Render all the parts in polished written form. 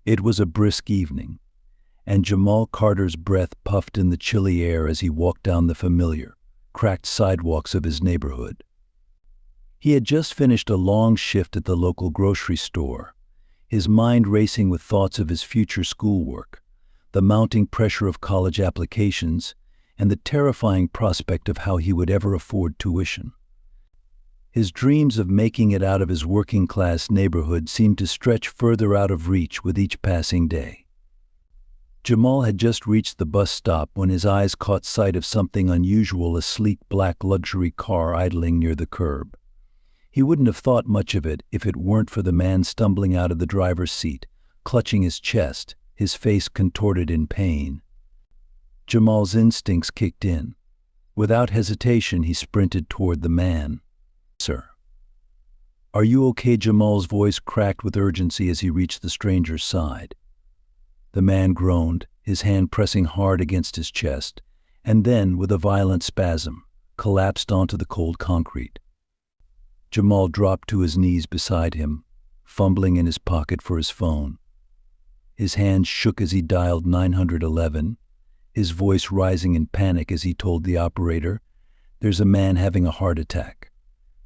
It was a brisk evening, and Jamal Carter's breath puffed in the chilly air as he walked down the familiar, cracked sidewalks of his neighborhood. He had just finished a long shift at the local grocery store, his mind racing with thoughts of his future schoolwork, the mounting pressure of college applications, and the terrifying prospect of how he would ever afford tuition. His dreams of making it out of his working-class neighborhood seemed to stretch further out of reach with each passing day. Jamal had just reached the bus stop when his eyes caught sight of something unusual, a sleek black luxury car idling near the curb. He wouldn't have thought much of it if it weren't for the man stumbling out of the driver's seat, clutching his chest, his face contorted in pain. Jamal's instincts kicked in. Without hesitation, he sprinted toward the man. "Sir. Are you okay?" Jamal's voice cracked with urgency as he reached the stranger's side. The man groaned, his hand pressing hard against his chest, and then, with a violent spasm, collapsed onto the cold concrete. Jamal dropped to his knees beside him, fumbling in his pocket for his phone. His hand shook as he dialed 911, his voice rising in panic as he told the operator, "There's a man having a heart attack.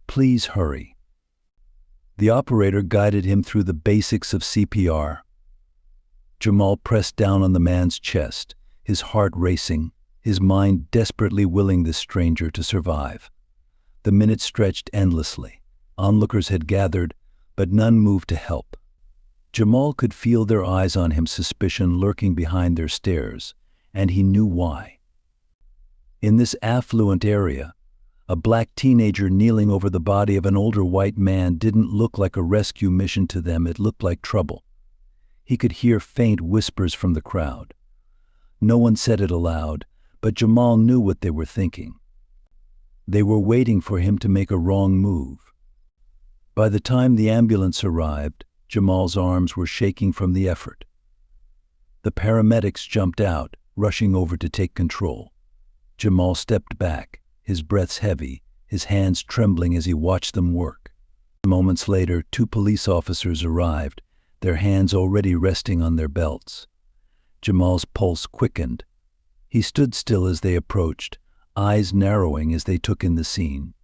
Please hurry." The operator guided him through the basics of CPR. Jamal pressed down on the man's chest, his heart racing, his mind desperately willing this stranger to survive. The minutes stretched endlessly. Onlookers had gathered, but none moved to help. Jamal could feel their eyes on him, suspicion lurking behind their stares, and he knew why. In this affluent area, a black teenager kneeling over the body of an older white man didn't look like a rescue mission to them, it looked like trouble. He could hear faint whispers from the crowd. No one said it aloud, but Jamal knew what they were thinking. They were waiting for him to make a wrong move. By the time the ambulance arrived, Jamal's arms were shaking from the effort. The paramedics jumped out, rushing over to take control. Jamal stepped back, his breath heavy, his hands trembling as he watched them work. Moments later, 2 police officers arrived, their hands already resting on their belts. Jamal's pulse quickened. He stood still as they approached, eyes narrowing as they took in the scene.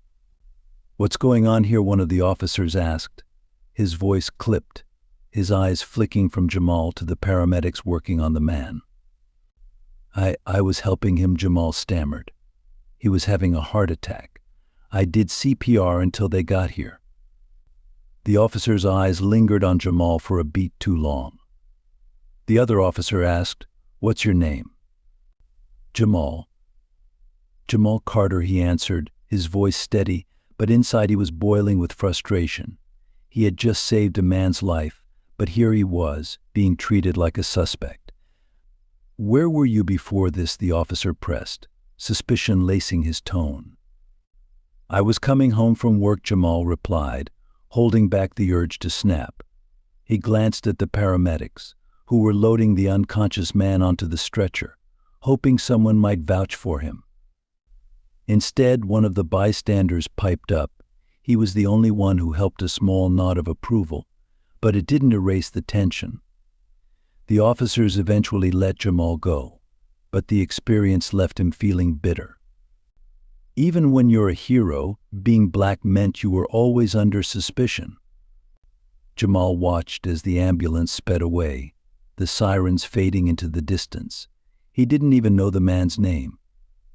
"What's going on here?" one of the officers asked. His voice clipped, his eyes flicking from Jamal to the paramedics working on the man. I was helping him," Jamal stammered. "He was having a heart attack. I did CPR until they got here." The officer's eyes lingered on Jamal for a beat too long. The other officer asked, "What's your name?" "Jamal." "Jamal Carter," he answered, his voice steady, but inside he was boiling with frustration. He had just saved a man's life, but here he was, being treated like a suspect. "Where were you before this?" the officer pressed, suspicion lacing his tone. "I was coming home from work," Jamal replied, holding back the urge to snap. He glanced at the paramedics, who were loading the unconscious man onto the stretcher, hoping someone might vouch for him. Instead, one of the bystanders piped up. He was the only one who helped, a small nod of approval, but it didn't erase the tension. The officers eventually let Jamal go, but the experience left him feeling bitter. Even when you're a hero, being black meant you were always under suspicion. Jamal watched as the ambulance sped away, the sirens fading into the distance. He didn't even know the man's name.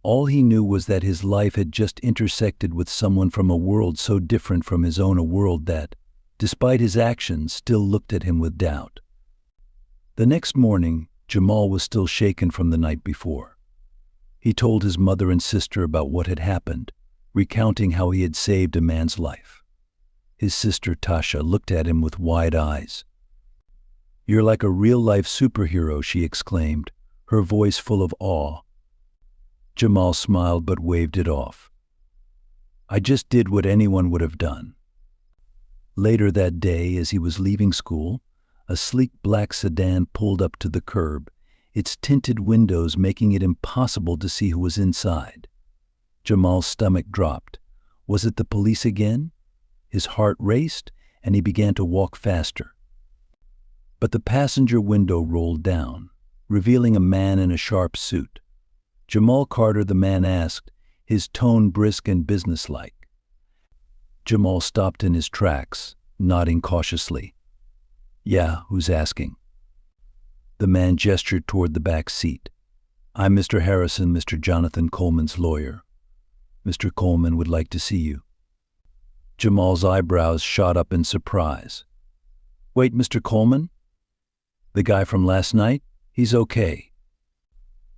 All he knew was that his life had just intersected with someone from a world so different from his own, a world that, despite his actions, still looked at him with doubt. The next morning, Jamal was still shaken from the night before. He told his mother and sister about what had happened, recounting how he had saved a man's life. His sister Tasha looked at him with wide eyes. "You're like a real-life superhero," she exclaimed, her voice full of awe. Jamal smiled but waved it off. "I just did what anyone would have done." Later that day, as he was leaving school, a sleek black sedan pulled up to the curb, its tinted windows making it impossible to see who was inside. Jamal's stomach dropped. Was it the police again? His heart raced, and he began to walk faster. But the passenger window rolled down, revealing a man in a sharp suit. "Jamal Carter?" the man asked, his tone brisk and businesslike. Jamal stopped in his tracks, nodding cautiously. "Yeah, who's asking?" The man gestured toward the back seat. "I'm Mr. Harrison, Mr. Jonathan Coleman's lawyer. Mr. Coleman would like to see you." Jamal's eyebrows shot up in surprise. "Wait, Mr. Coleman? The guy from last night? He's okay."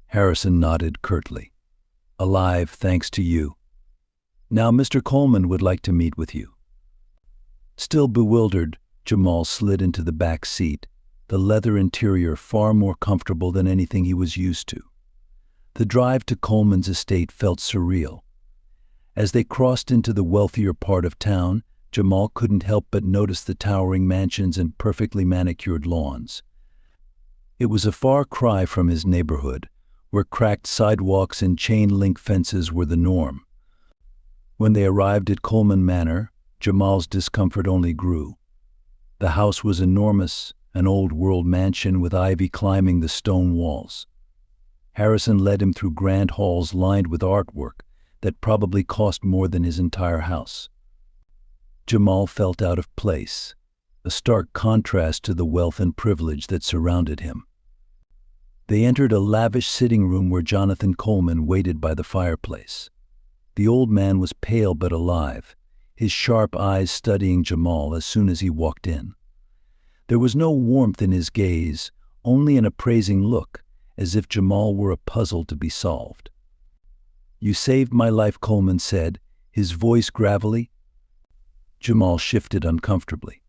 Harrison nodded curtly. "Alive, thanks to you. Now Mr. Coleman would like to meet with you." Still bewildered, Jamal slid into the back seat, the leather interior far more comfortable than anything he was used to. The drive to Coleman's estate felt surreal. As they crossed into the wealthier part of town, Jamal couldn't help but notice the towering mansions and perfectly manicured lawns. It was a far cry from his neighborhood, where cracked sidewalks and chain-link fences were the norm. When they arrived at Coleman Manor, Jamal's discomfort only grew. The house was enormous, an old-world mansion with ivy climbing the stone walls. Harrison led him through grand halls lined with artwork that probably cost more than his entire house. Jamal felt out of place, a stark contrast to the wealth and privilege that surrounded him. They entered a lavish sitting room where Jonathan Coleman waited by the fireplace. The old man was pale but alive, his sharp eyes studying Jamal as soon as he walked in. There was no warmth in his gaze, only an appraising look, as if Jamal were a puzzle to be solved. "You saved my life," Coleman said, his voice gravelly. Jamal shifted uncomfortably.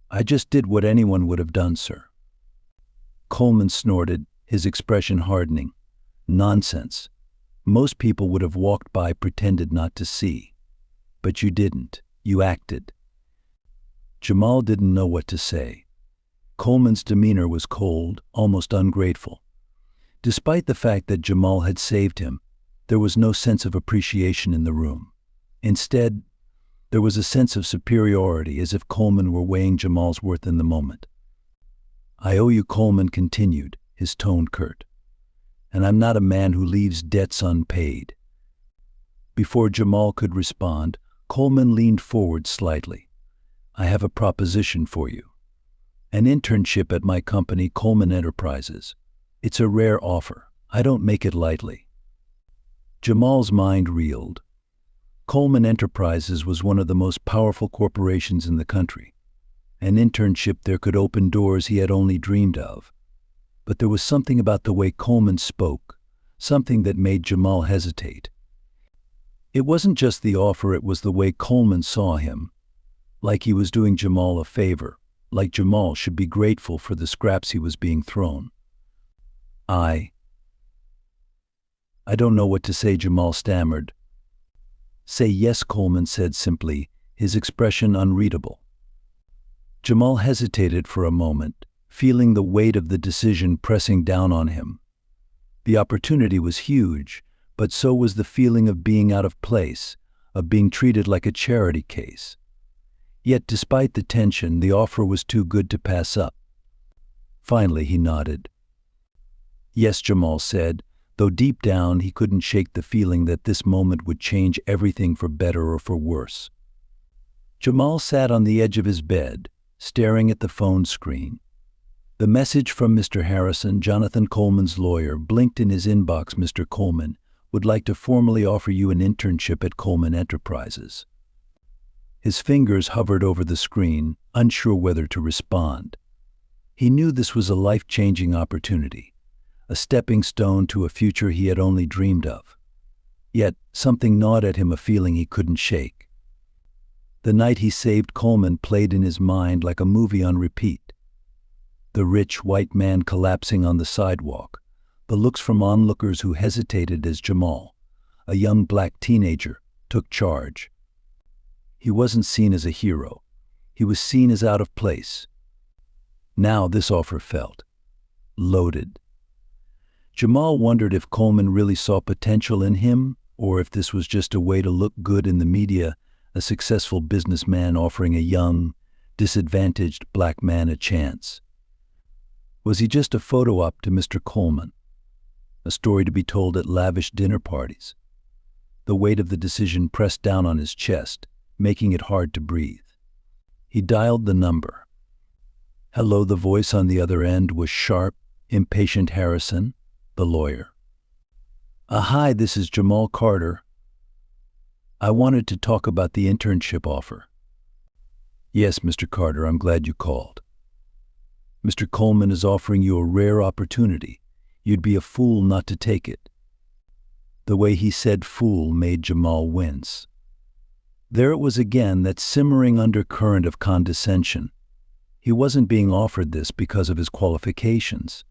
"I just did what anyone would have done, sir." Coleman snorted, his expression hardening. "Nonsense. Most people would have walked by, pretended not to see. But you didn't. You acted." Jamal didn't know what to say. Coleman's demeanor was cold, almost ungrateful. Despite the fact that Jamal had saved him, there was no sense of appreciation in the room. Instead, there was a sense of superiority, as if Coleman were weighing Jamal's worth in the moment. "I owe you," Coleman continued, his tone curt. "And I'm not a man who leaves debts unpaid." Before Jamal could respond, Coleman leaned forward slightly. "I have a proposition for you. An internship at my company, Coleman Enterprises. It's a rare offer. I don't make it lightly." Jamal's mind reeled. Coleman Enterprises was one of the most powerful corporations in the country. An internship there could open doors he had only dreamed of. But there was something about the way Coleman spoke, something that made Jamal hesitate. It wasn't just the offer, it was the way Coleman saw him. Like he was doing Jamal a favor, like Jamal should be grateful for the scraps he was being thrown. I don't know what to say," Jamal stammered. "Say yes," Coleman said simply, his expression unreadable. Jamal hesitated for a moment, feeling the weight of the decision pressing down on him. The opportunity was huge, but so was the feeling of being out of place, of being treated like a charity case. Yet despite the tension, the offer was too good to pass up. Finally he nodded. "Yes," Jamal said, though deep down he couldn't shake the feeling that this moment would change everything for better or for worse. Jamal sat on the edge of his bed, staring at the phone screen. The message from Mr. Harrison, Jonathan Coleman's lawyer, blinked in his inbox. "Mr. Coleman would like to formally offer you an internship at Coleman Enterprises." His fingers hovered over the screen, unsure whether to respond. He knew this was a life-changing opportunity, a stepping stone to a future he had only dreamed of. Yet something gnawed at him, a feeling he couldn't shake. The night he saved Coleman played in his mind like a movie on repeat. The rich white man collapsing on the sidewalk, the looks from onlookers who hesitated as Jamal, a young black teenager, took charge. He wasn't seen as a hero. He was seen as out of place. Now this offer felt loaded. Jamal wondered if Coleman really saw potential in him, or if this was just a way to look good in the media, a successful businessman offering a young, disadvantaged black man a chance. Was he just a photo op to Mr. Coleman? A story to be told at lavish dinner parties? The weight of the decision pressed down on his chest, making it hard to breathe. He dialed the number. Hello, the voice on the other end was sharp, impatient Harrison, the lawyer. Hi, this is Jamal Carter. I wanted to talk about the internship offer. Yes, Mr. Carter, I'm glad you called. Mr. Coleman is offering you a rare opportunity. You'd be a fool not to take it. The way he said fool made Jamal wince. There it was again, that simmering undercurrent of condescension. He wasn't being offered this because of his qualifications.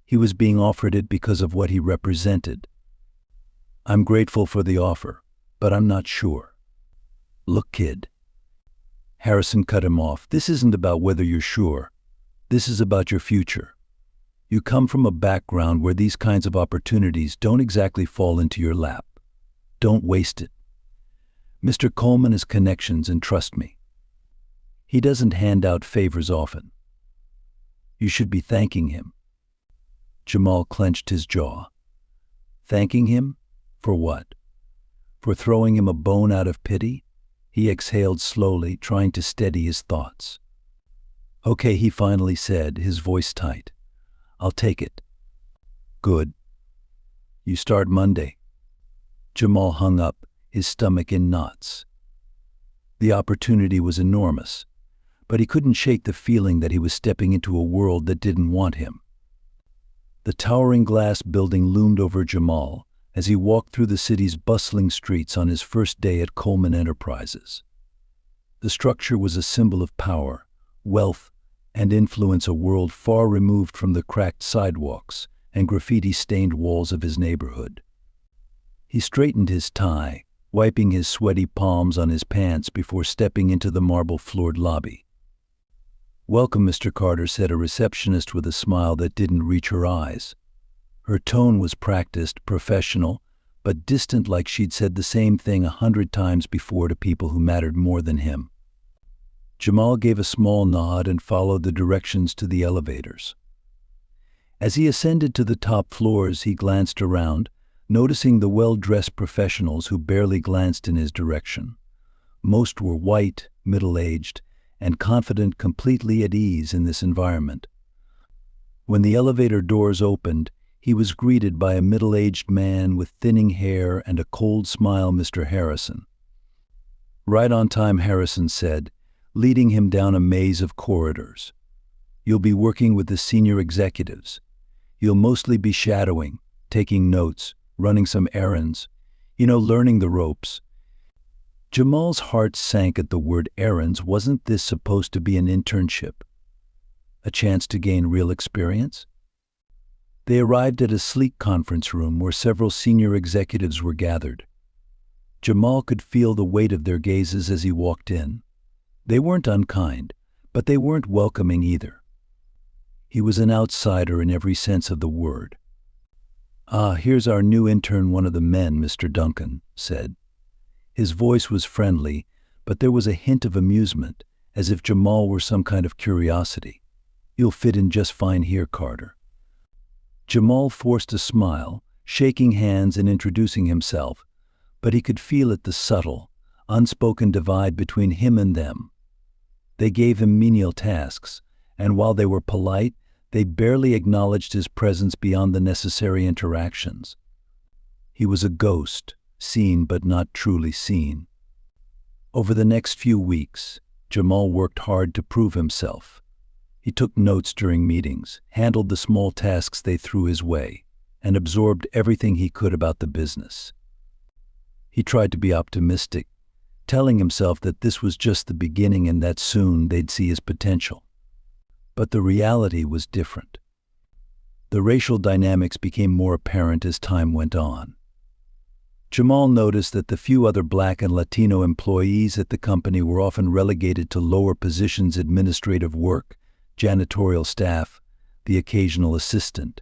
He was being offered it because of what he represented. I'm grateful for the offer, but I'm not sure. Look, kid. Harrison cut him off. This isn't about whether you're sure. This is about your future. You come from a background where these kinds of opportunities don't exactly fall into your lap. Don't waste it. Mr. Coleman has connections, and trust me, he doesn't hand out favors often. You should be thanking him. Jamal clenched his jaw. Thanking him? For what? For throwing him a bone out of pity? He exhaled slowly, trying to steady his thoughts. Okay, he finally said, his voice tight. I'll take it. Good. You start Monday. Jamal hung up, his stomach in knots. The opportunity was enormous, but he couldn't shake the feeling that he was stepping into a world that didn't want him. The towering glass building loomed over Jamal as he walked through the city's bustling streets on his first day at Coleman Enterprises. The structure was a symbol of power, wealth, and influence, a world far removed from the cracked sidewalks and graffiti-stained walls of his neighborhood. He straightened his tie, wiping his sweaty palms on his pants before stepping into the marble-floored lobby. Welcome, Mr. Carter, said a receptionist with a smile that didn't reach her eyes. Her tone was practiced, professional, but distant, like she'd said the same thing 100 times before to people who mattered more than him. Jamal gave a small nod and followed the directions to the elevators. As he ascended to the top floors, he glanced around, noticing the well-dressed professionals who barely glanced in his direction. Most were white, middle-aged, and confident, completely at ease in this environment. When the elevator doors opened, he was greeted by a middle-aged man with thinning hair and a cold smile. Mr. Harrison. Right on time, Harrison said, leading him down a maze of corridors. You'll be working with the senior executives. You'll mostly be shadowing, taking notes, running some errands, learning the ropes. Jamal's heart sank at the word errands. Wasn't this supposed to be an internship? A chance to gain real experience? They arrived at a sleek conference room where several senior executives were gathered. Jamal could feel the weight of their gazes as he walked in. They weren't unkind, but they weren't welcoming either. He was an outsider in every sense of the word. Here's our new intern, one of the men, Mr. Duncan said. His voice was friendly, but there was a hint of amusement, as if Jamal were some kind of curiosity. You'll fit in just fine here, Carter. Jamal forced a smile, shaking hands and introducing himself, but he could feel it, the subtle, unspoken divide between him and them. They gave him menial tasks, and while they were polite, they barely acknowledged his presence beyond the necessary interactions. He was a ghost, seen but not truly seen. Over the next few weeks, Jamal worked hard to prove himself. He took notes during meetings, handled the small tasks they threw his way, and absorbed everything he could about the business. He tried to be optimistic, telling himself that this was just the beginning and that soon they'd see his potential. But the reality was different. The racial dynamics became more apparent as time went on. Jamal noticed that the few other Black and Latino employees at the company were often relegated to lower positions: administrative work, janitorial staff, the occasional assistant.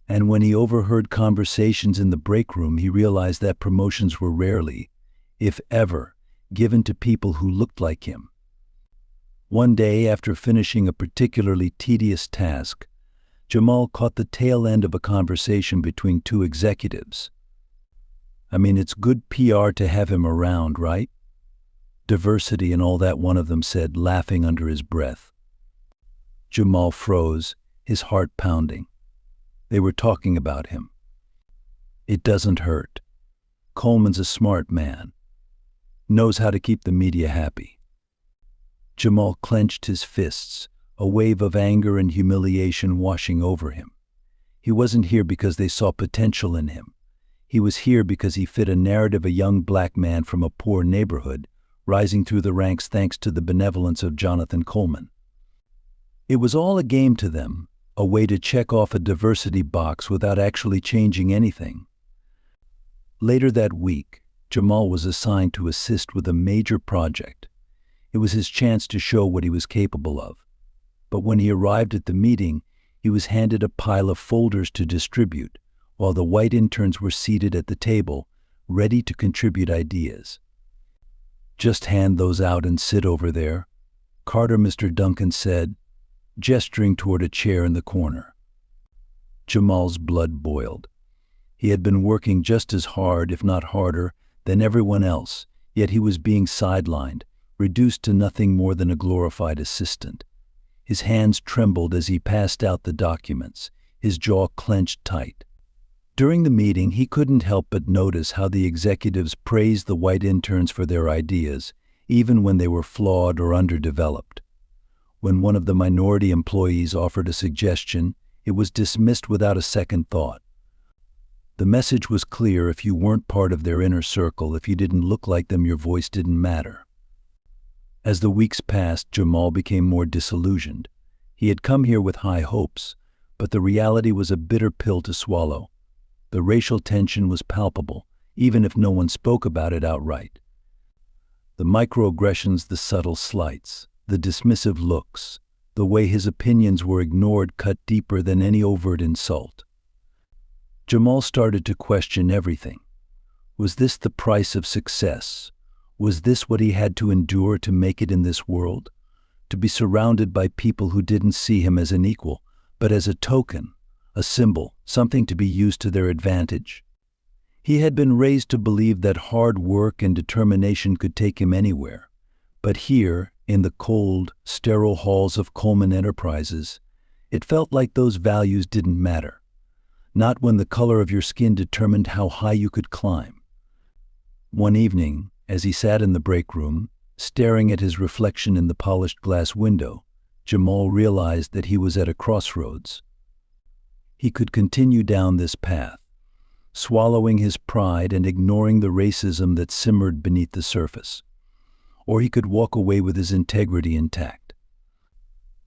And when he overheard conversations in the break room, he realized that promotions were rarely, if ever, given to people who looked like him. One day, after finishing a particularly tedious task, Jamal caught the tail end of a conversation between two executives. "I mean, it's good PR to have him around, right? Diversity and all that," one of them said, laughing under his breath. Jamal froze, his heart pounding. They were talking about him. "It doesn't hurt. Coleman's a smart man. Knows how to keep the media happy." Jamal clenched his fists, a wave of anger and humiliation washing over him. He wasn't here because they saw potential in him. He was here because he fit a narrative, a young black man from a poor neighborhood, rising through the ranks thanks to the benevolence of Jonathan Coleman. It was all a game to them, a way to check off a diversity box without actually changing anything. Later that week, Jamal was assigned to assist with a major project. It was his chance to show what he was capable of. But when he arrived at the meeting, he was handed a pile of folders to distribute, while the white interns were seated at the table, ready to contribute ideas. "Just hand those out and sit over there," Carter, Mr. Duncan said, gesturing toward a chair in the corner. Jamal's blood boiled. He had been working just as hard, if not harder, than everyone else, yet he was being sidelined, reduced to nothing more than a glorified assistant. His hands trembled as he passed out the documents, his jaw clenched tight. During the meeting, he couldn't help but notice how the executives praised the white interns for their ideas, even when they were flawed or underdeveloped. When one of the minority employees offered a suggestion, it was dismissed without a second thought. The message was clear: if you weren't part of their inner circle, if you didn't look like them, your voice didn't matter. As the weeks passed, Jamal became more disillusioned. He had come here with high hopes, but the reality was a bitter pill to swallow. The racial tension was palpable, even if no one spoke about it outright. The microaggressions, the subtle slights, the dismissive looks, the way his opinions were ignored cut deeper than any overt insult. Jamal started to question everything. Was this the price of success? Was this what he had to endure to make it in this world? To be surrounded by people who didn't see him as an equal, but as a token, a symbol, something to be used to their advantage. He had been raised to believe that hard work and determination could take him anywhere. But here, in the cold, sterile halls of Coleman Enterprises, it felt like those values didn't matter. Not when the color of your skin determined how high you could climb. One evening, as he sat in the break room, staring at his reflection in the polished glass window, Jamal realized that he was at a crossroads. He could continue down this path, swallowing his pride and ignoring the racism that simmered beneath the surface. Or he could walk away with his integrity intact.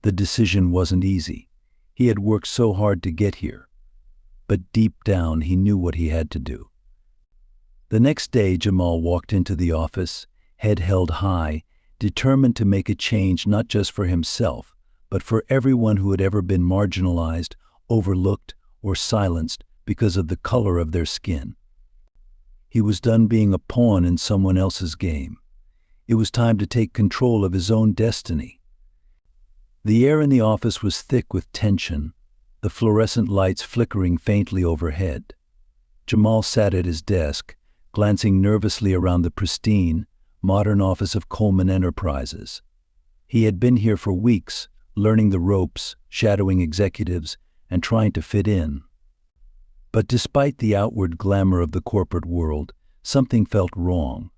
The decision wasn't easy. He had worked so hard to get here. But deep down, he knew what he had to do. The next day, Jamal walked into the office, head held high, determined to make a change not just for himself, but for everyone who had ever been marginalized, overlooked, or silenced because of the color of their skin. He was done being a pawn in someone else's game. It was time to take control of his own destiny. The air in the office was thick with tension, the fluorescent lights flickering faintly overhead. Jamal sat at his desk, glancing nervously around the pristine, modern office of Coleman Enterprises. He had been here for weeks, learning the ropes, shadowing executives, and trying to fit in. But despite the outward glamour of the corporate world, something felt wrong.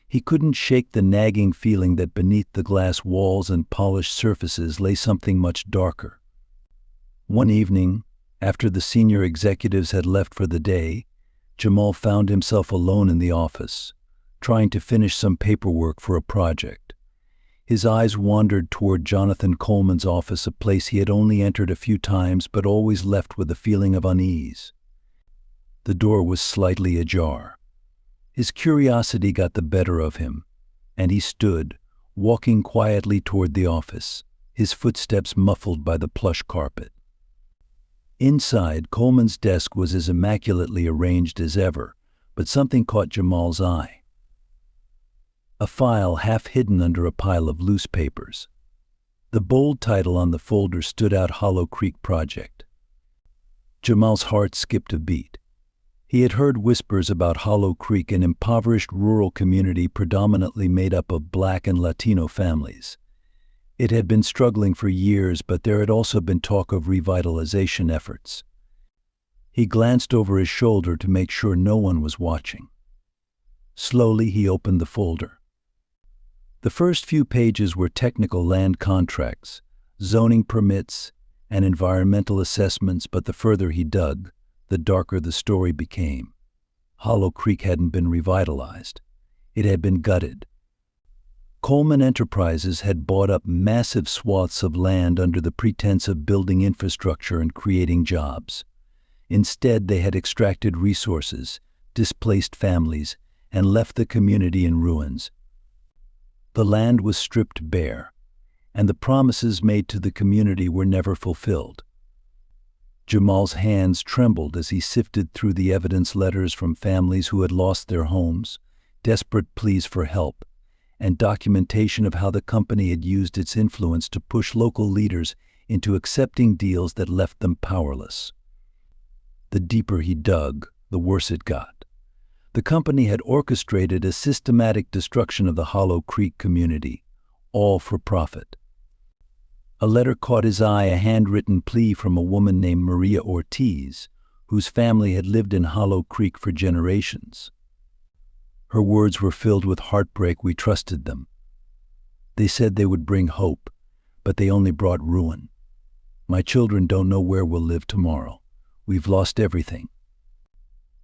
He couldn't shake the nagging feeling that beneath the glass walls and polished surfaces lay something much darker. One evening, after the senior executives had left for the day, Jamal found himself alone in the office, trying to finish some paperwork for a project. His eyes wandered toward Jonathan Coleman's office, a place he had only entered a few times but always left with a feeling of unease. The door was slightly ajar. His curiosity got the better of him, and he stood, walking quietly toward the office, his footsteps muffled by the plush carpet. Inside, Coleman's desk was as immaculately arranged as ever, but something caught Jamal's eye. A file half hidden under a pile of loose papers. The bold title on the folder stood out: Hollow Creek Project. Jamal's heart skipped a beat. He had heard whispers about Hollow Creek, an impoverished rural community predominantly made up of Black and Latino families. It had been struggling for years, but there had also been talk of revitalization efforts. He glanced over his shoulder to make sure no one was watching. Slowly, he opened the folder. The first few pages were technical land contracts, zoning permits, and environmental assessments, but the further he dug, the darker the story became. Hollow Creek hadn't been revitalized. It had been gutted. Coleman Enterprises had bought up massive swaths of land under the pretense of building infrastructure and creating jobs. Instead, they had extracted resources, displaced families, and left the community in ruins. The land was stripped bare, and the promises made to the community were never fulfilled. Jamal's hands trembled as he sifted through the evidence letters from families who had lost their homes, desperate pleas for help, and documentation of how the company had used its influence to push local leaders into accepting deals that left them powerless. The deeper he dug, the worse it got. The company had orchestrated a systematic destruction of the Hollow Creek community, all for profit. A letter caught his eye, a handwritten plea from a woman named Maria Ortiz, whose family had lived in Hollow Creek for generations. Her words were filled with heartbreak. "We trusted them. They said they would bring hope, but they only brought ruin. My children don't know where we'll live tomorrow. We've lost everything."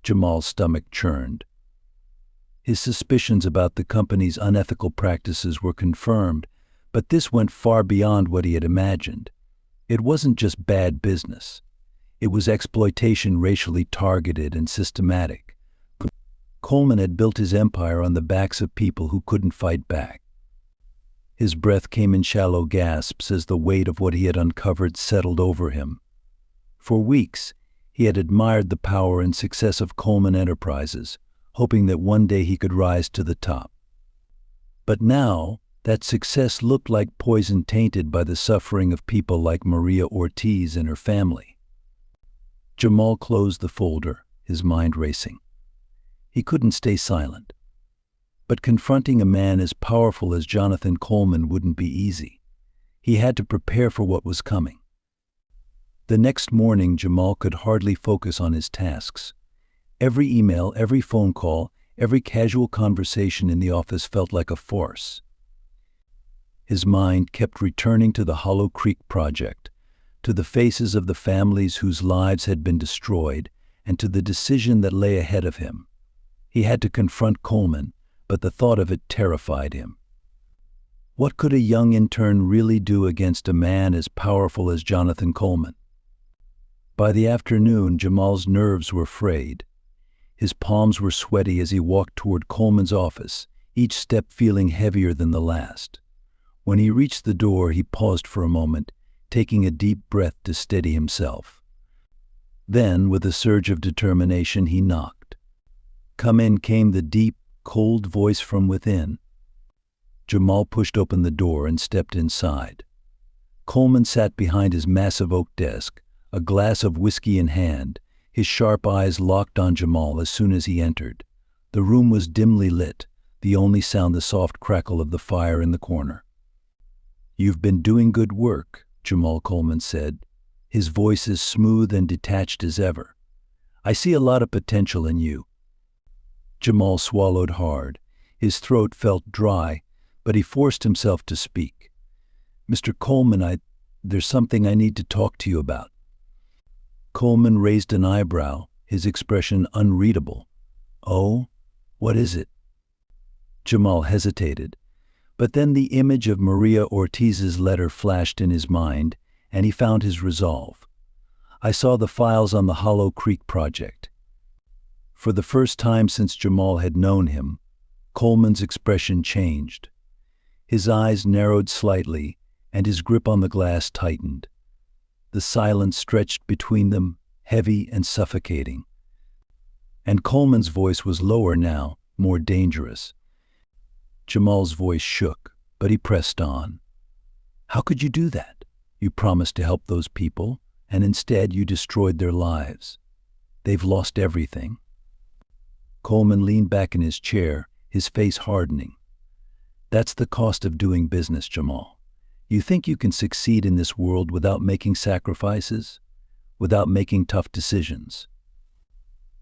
Jamal's stomach churned. His suspicions about the company's unethical practices were confirmed, but this went far beyond what he had imagined. It wasn't just bad business. It was exploitation, racially targeted and systematic. Coleman had built his empire on the backs of people who couldn't fight back. His breath came in shallow gasps as the weight of what he had uncovered settled over him. For weeks, he had admired the power and success of Coleman Enterprises, hoping that one day he could rise to the top. But now, that success looked like poison tainted by the suffering of people like Maria Ortiz and her family. Jamal closed the folder, his mind racing. He couldn't stay silent. But confronting a man as powerful as Jonathan Coleman wouldn't be easy. He had to prepare for what was coming. The next morning, Jamal could hardly focus on his tasks. Every email, every phone call, every casual conversation in the office felt like a farce. His mind kept returning to the Hollow Creek project, to the faces of the families whose lives had been destroyed, and to the decision that lay ahead of him. He had to confront Coleman, but the thought of it terrified him. What could a young intern really do against a man as powerful as Jonathan Coleman? By the afternoon, Jamal's nerves were frayed. His palms were sweaty as he walked toward Coleman's office, each step feeling heavier than the last. When he reached the door, he paused for a moment, taking a deep breath to steady himself. Then, with a surge of determination, he knocked. "Come in," came the deep, cold voice from within. Jamal pushed open the door and stepped inside. Coleman sat behind his massive oak desk, a glass of whiskey in hand, his sharp eyes locked on Jamal as soon as he entered. The room was dimly lit, the only sound the soft crackle of the fire in the corner. "You've been doing good work," Jamal Coleman said, his voice as smooth and detached as ever. "I see a lot of potential in you." Jamal swallowed hard. His throat felt dry, but he forced himself to speak. "Mr. Coleman, there's something I need to talk to you about." Coleman raised an eyebrow, his expression unreadable. "Oh, what is it?" Jamal hesitated, but then the image of Maria Ortiz's letter flashed in his mind, and he found his resolve. "I saw the files on the Hollow Creek project." For the first time since Jamal had known him, Coleman's expression changed. His eyes narrowed slightly, and his grip on the glass tightened. The silence stretched between them, heavy and suffocating. And Coleman's voice was lower now, more dangerous. Jamal's voice shook, but he pressed on. "How could you do that? You promised to help those people. and instead you destroyed their lives. They've lost everything." Coleman leaned back in his chair, his face hardening. "That's the cost of doing business, Jamal. You think you can succeed in this world without making sacrifices? Without making tough decisions?"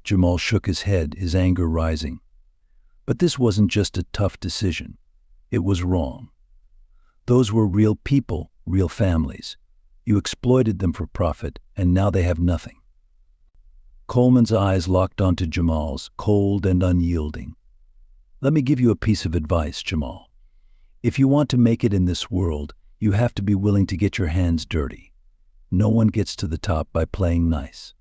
Jamal shook his head, his anger rising. But this wasn't just a tough decision. It was wrong. Those were real people, real families. You exploited them for profit, and now they have nothing. Coleman's eyes locked onto Jamal's, cold and unyielding. "Let me give you a piece of advice, Jamal. If you want to make it in this world, you have to be willing to get your hands dirty. No one gets to the top by playing nice."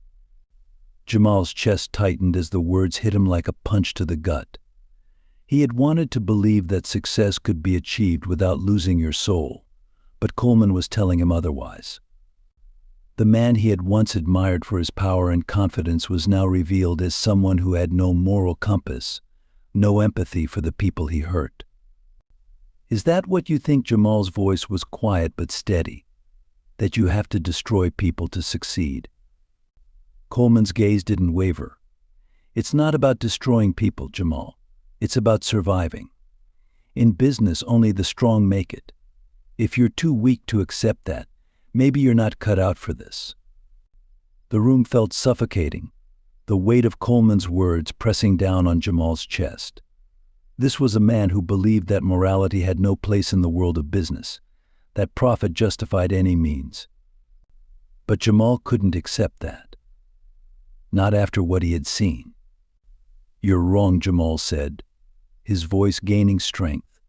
Jamal's chest tightened as the words hit him like a punch to the gut. He had wanted to believe that success could be achieved without losing your soul, but Coleman was telling him otherwise. The man he had once admired for his power and confidence was now revealed as someone who had no moral compass, no empathy for the people he hurt. "Is that what you think?" Jamal's voice was quiet but steady. "That you have to destroy people to succeed?" Coleman's gaze didn't waver. "It's not about destroying people, Jamal. It's about surviving. In business, only the strong make it. If you're too weak to accept that, maybe you're not cut out for this." The room felt suffocating, the weight of Coleman's words pressing down on Jamal's chest. This was a man who believed that morality had no place in the world of business, that profit justified any means. But Jamal couldn't accept that. Not after what he had seen. "You're wrong," Jamal said, his voice gaining strength.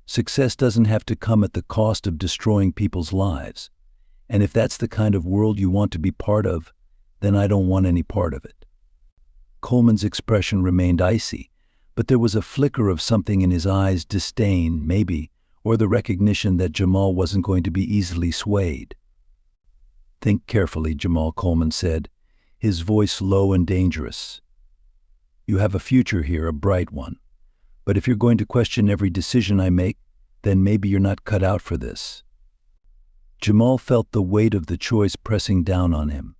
"Success doesn't have to come at the cost of destroying people's lives. And if that's the kind of world you want to be part of, then I don't want any part of it." Coleman's expression remained icy, but there was a flicker of something in his eyes, disdain, maybe, or the recognition that Jamal wasn't going to be easily swayed. "Think carefully, Jamal," Coleman said, his voice low and dangerous. "You have a future here, a bright one. But if you're going to question every decision I make, then maybe you're not cut out for this." Jamal felt the weight of the choice pressing down on him.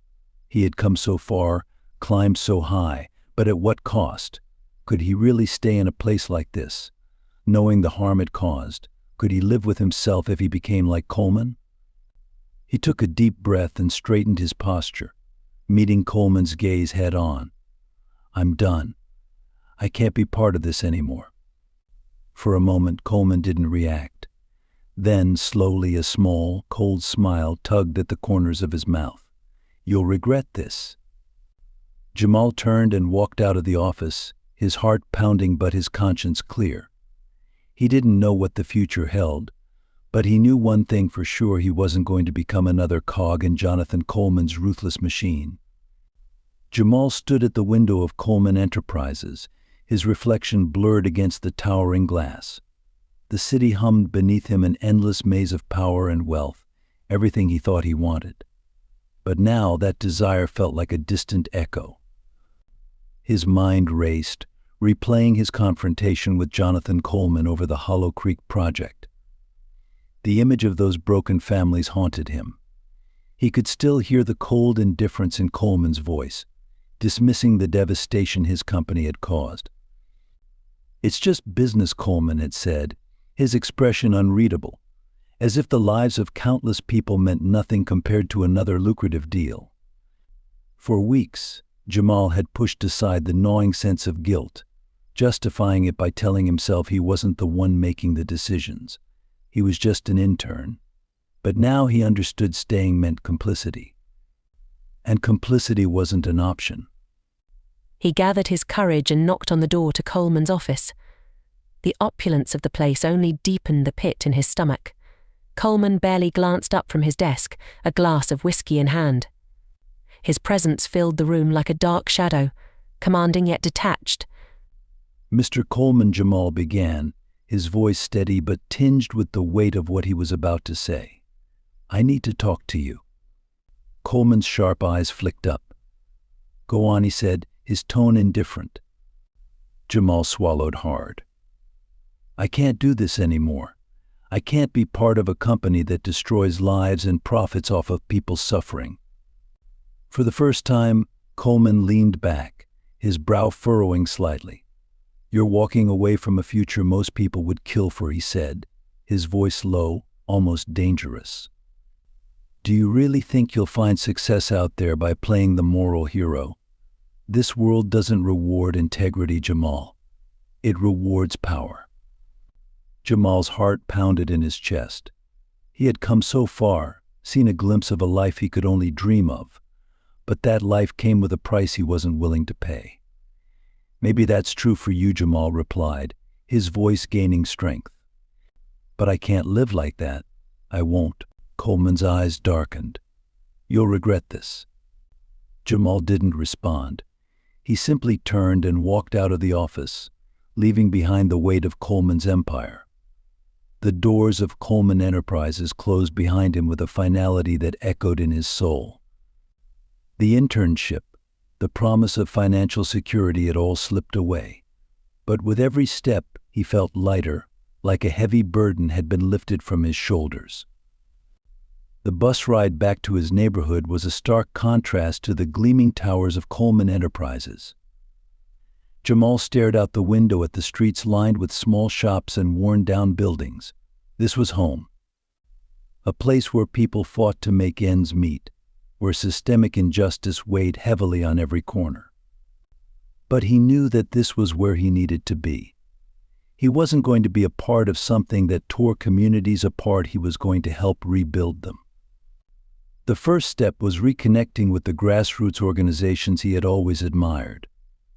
He had come so far, climbed so high, but at what cost? Could he really stay in a place like this, knowing the harm it caused? Could he live with himself if he became like Coleman? He took a deep breath and straightened his posture, meeting Coleman's gaze head on. "I'm done. I can't be part of this anymore." For a moment, Coleman didn't react. Then, slowly, a small, cold smile tugged at the corners of his mouth. "You'll regret this." Jamal turned and walked out of the office, his heart pounding but his conscience clear. He didn't know what the future held, but he knew one thing for sure: he wasn't going to become another cog in Jonathan Coleman's ruthless machine. Jamal stood at the window of Coleman Enterprises, his reflection blurred against the towering glass. The city hummed beneath him, an endless maze of power and wealth, everything he thought he wanted. But now that desire felt like a distant echo. His mind raced, replaying his confrontation with Jonathan Coleman over the Hollow Creek project. The image of those broken families haunted him. He could still hear the cold indifference in Coleman's voice, dismissing the devastation his company had caused. "It's just business," Coleman had said, his expression unreadable, as if the lives of countless people meant nothing compared to another lucrative deal. For weeks, Jamal had pushed aside the gnawing sense of guilt, justifying it by telling himself he wasn't the one making the decisions. He was just an intern. But now he understood staying meant complicity. And complicity wasn't an option. He gathered his courage and knocked on the door to Coleman's office. The opulence of the place only deepened the pit in his stomach. Coleman barely glanced up from his desk, a glass of whiskey in hand. His presence filled the room like a dark shadow, commanding yet detached. "Mr. Coleman," Jamal began, his voice steady but tinged with the weight of what he was about to say. "I need to talk to you." Coleman's sharp eyes flicked up. "Go on," he said, his tone indifferent. Jamal swallowed hard. "I can't do this anymore. I can't be part of a company that destroys lives and profits off of people's suffering. For the first time, Coleman leaned back, his brow furrowing slightly. "You're walking away from a future most people would kill for," he said, his voice low, almost dangerous. "Do you really think you'll find success out there by playing the moral hero? This world doesn't reward integrity, Jamal. It rewards power." Jamal's heart pounded in his chest. He had come so far, seen a glimpse of a life he could only dream of, but that life came with a price he wasn't willing to pay. "Maybe that's true for you," Jamal replied, his voice gaining strength. "But I can't live like that. I won't." Coleman's eyes darkened. "You'll regret this." Jamal didn't respond. He simply turned and walked out of the office, leaving behind the weight of Coleman's empire. The doors of Coleman Enterprises closed behind him with a finality that echoed in his soul. The internship, the promise of financial security, had all slipped away. But with every step, he felt lighter, like a heavy burden had been lifted from his shoulders. The bus ride back to his neighborhood was a stark contrast to the gleaming towers of Coleman Enterprises. Jamal stared out the window at the streets lined with small shops and worn-down buildings. This was home. A place where people fought to make ends meet, where systemic injustice weighed heavily on every corner. But he knew that this was where he needed to be. He wasn't going to be a part of something that tore communities apart. He was going to help rebuild them. The first step was reconnecting with the grassroots organizations he had always admired.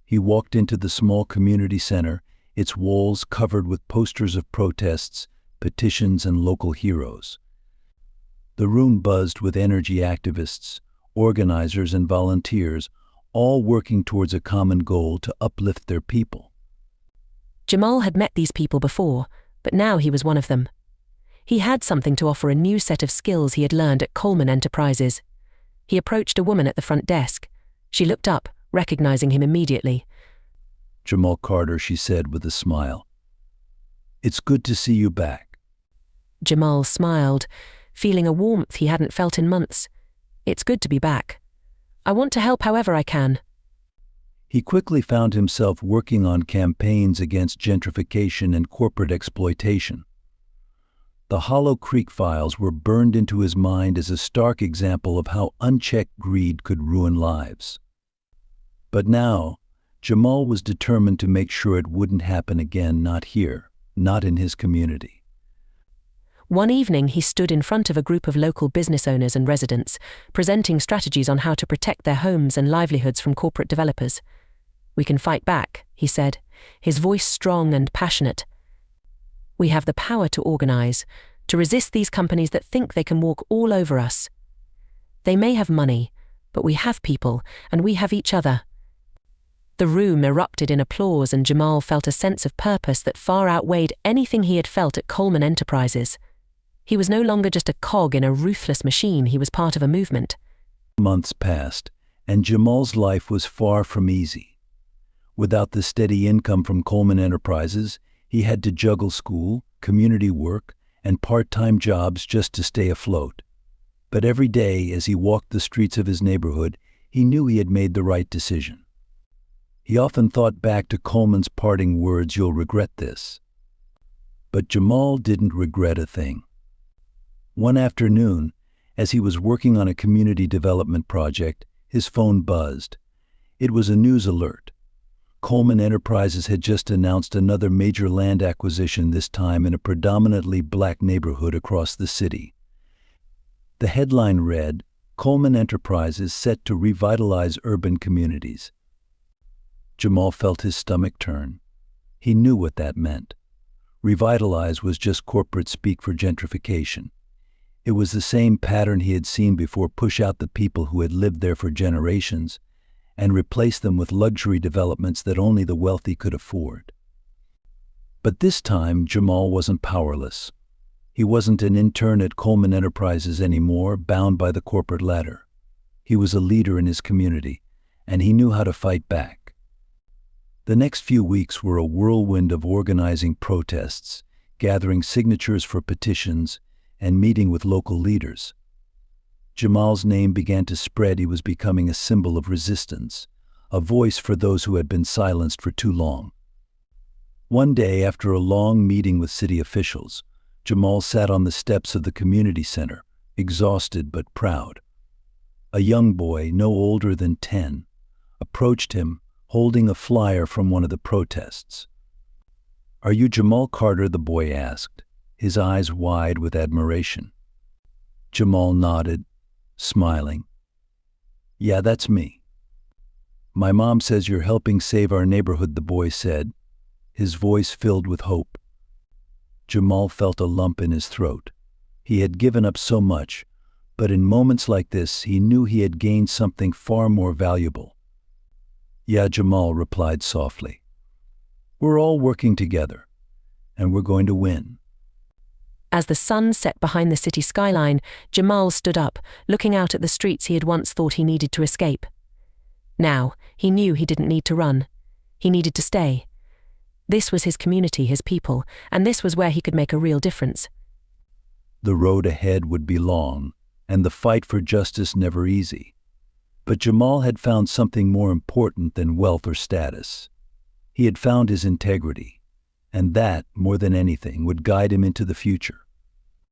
He walked into the small community center, its walls covered with posters of protests, petitions, and local heroes. The room buzzed with energy activists, organizers, and volunteers, all working towards a common goal to uplift their people. Jamal had met these people before, but now he was one of them. He had something to offer, a new set of skills he had learned at Coleman Enterprises. He approached a woman at the front desk. She looked up, recognizing him immediately. "Jamal Carter," she said with a smile. "It's good to see you back." Jamal smiled, feeling a warmth he hadn't felt in months. "It's good to be back. I want to help however I can." He quickly found himself working on campaigns against gentrification and corporate exploitation. The Hollow Creek files were burned into his mind as a stark example of how unchecked greed could ruin lives. But now, Jamal was determined to make sure it wouldn't happen again, not here, not in his community. One evening, he stood in front of a group of local business owners and residents, presenting strategies on how to protect their homes and livelihoods from corporate developers. "We can fight back," he said, his voice strong and passionate. "We have the power to organize, to resist these companies that think they can walk all over us. They may have money, but we have people, and we have each other." The room erupted in applause, and Jamal felt a sense of purpose that far outweighed anything he had felt at Coleman Enterprises. He was no longer just a cog in a ruthless machine, he was part of a movement. Months passed, and Jamal's life was far from easy. Without the steady income from Coleman Enterprises, he had to juggle school, community work, and part-time jobs just to stay afloat. But every day, as he walked the streets of his neighborhood, he knew he had made the right decision. He often thought back to Coleman's parting words, "You'll regret this." But Jamal didn't regret a thing. One afternoon, as he was working on a community development project, his phone buzzed. It was a news alert. Coleman Enterprises had just announced another major land acquisition, this time in a predominantly black neighborhood across the city. The headline read, "Coleman Enterprises set to revitalize urban communities." Jamal felt his stomach turn. He knew what that meant. Revitalize was just corporate speak for gentrification. It was the same pattern he had seen before: push out the people who had lived there for generations and replace them with luxury developments that only the wealthy could afford. But this time, Jamal wasn't powerless. He wasn't an intern at Coleman Enterprises anymore, bound by the corporate ladder. He was a leader in his community, and he knew how to fight back. The next few weeks were a whirlwind of organizing protests, gathering signatures for petitions, and meeting with local leaders. Jamal's name began to spread. He was becoming a symbol of resistance, a voice for those who had been silenced for too long. One day, after a long meeting with city officials, Jamal sat on the steps of the community center, exhausted but proud. A young boy, no older than 10, approached him, holding a flyer from one of the protests. "Are you Jamal Carter?" the boy asked, his eyes wide with admiration. Jamal nodded, smiling. "Yeah, that's me." "My mom says you're helping save our neighborhood," the boy said, his voice filled with hope. Jamal felt a lump in his throat. He had given up so much, but in moments like this, he knew he had gained something far more valuable. "Yeah," Jamal replied softly. "We're all working together, and we're going to win." As the sun set behind the city skyline, Jamal stood up, looking out at the streets he had once thought he needed to escape. Now, he knew he didn't need to run. He needed to stay. This was his community, his people, and this was where he could make a real difference. The road ahead would be long, and the fight for justice never easy. But Jamal had found something more important than wealth or status. He had found his integrity, and that, more than anything, would guide him into the future.